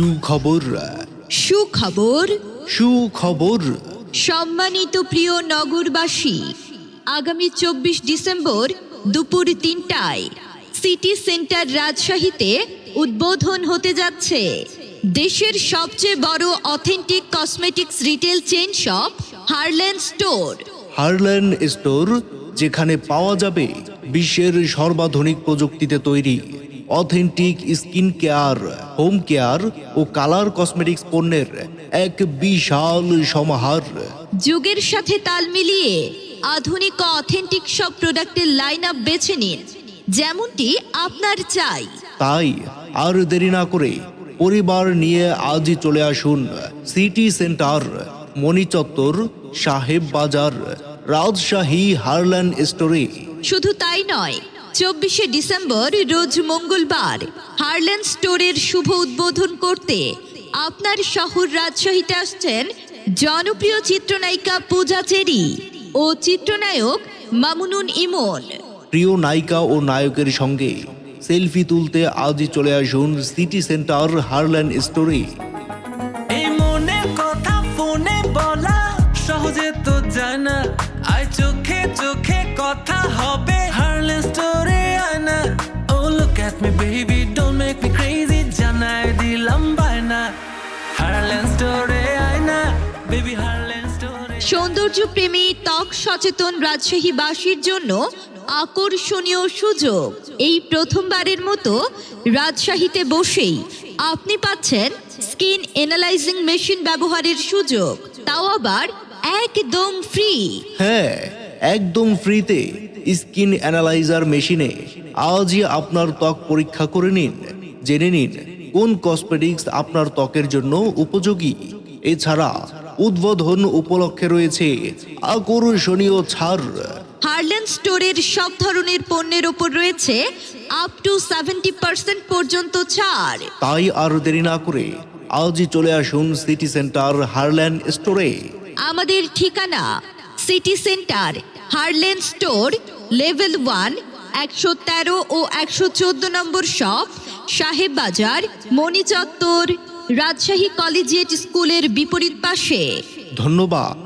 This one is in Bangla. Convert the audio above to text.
সুখবর সুখবর সুখবর সম্মানিত প্রিয় নগরবাসী, আগামী 24 ডিসেম্বর দুপুর 3টায় সিটি সেন্টার রাজশাহীতে উদ্বোধন হতে যাচ্ছে দেশের সবচেয়ে বড় authentic cosmetics retail chain shop Harland store. Harland store, যেখানে পাওয়া যাবে বিশ্বের সর্বাধুনিক প্রযুক্তিতে তৈরি authentic skin care, home care ও কালার কসমেটিক্স পণ্যের এক বিশাল সমাহার। যুগের সাথে তাল মিলিয়ে আধুনিক ও অথেন্টিক সব প্রোডাক্টের লাইন আপ বেছে নিন, যেমনটি আপনার চাই। তাই আর দেরি না করে পরিবার নিয়ে আজই চলে আসুন সিটি সেন্টার, মণি চত্বর, সাহেব বাজার, রাজশাহী হারল্যান্ড স্টোরে। শুধু তাই নয়, 24শে ডিসেম্বর রোজ মঙ্গলবার হারল্যান্ড স্টোরের শুভ উদ্বোধন করতে আপনার শহর রাজশাহীতে আসছেন জনপ্রিয় চিত্রনায়িকা পূজা চেরি ও চিত্রনায়ক মামুনুন ইমন। প্রিয় নায়িকা ও নায়কের সঙ্গে সেলফি তুলতে আজই চলে আসুন সিটি সেন্টার হারল্যান্ড স্টোরে। এই মনের কথা ফোনে বলা সহজে তো জানা, আই চোখে চোখে কথা হবে হারল্যান্ড স্টোরে আনা। Oh look at me baby, don't make me crazy, জানাই দিলাম বায়না হারল্যান্ড স্টোরে আয়না বেবি, হারল্যান্ড স্টোরে। সৌন্দর্য প্রেমী ত্বক সচেতন রাজশাহীবাসীর জন্য আকর্ষণীয় সুযোগ। এই প্রথমবারের মতো রাজশাহীতে বসেই আপনি পাচ্ছেন স্কিন অ্যানালাইজিং মেশিন ব্যবহারের সুযোগ, তাও আবার একদম ফ্রি। হ্যাঁ, একদম ফ্রিতে স্কিন অ্যানালাইজার মেশিনে আজই আপনার ত্বক পরীক্ষা করে নিন, জেনে নিন কোন কসমেটিক্স আপনার ত্বকের জন্য উপযোগী। এছাড়া উদ্বোধন উপলক্ষে রয়েছে আকর্ষণীয় ছাড়। হারল্যান্ড স্টোরের সব ধরনের পণ্যের ওপর রয়েছে আপ টু 70% পর্যন্ত ছাড়। তাই আর দেরি না করে আজই চলে আসুন সিটি সেন্টার হারল্যান্ড স্টোরে। আমাদের ঠিকানা city centre Harland store, level 1, 113 ও 114 নম্বর শপ, সাহেব বাজার, মণি চত্বর, রাজশাহী কলেজিয়েট স্কুলের বিপরীত পাশে। ধন্যবাদ।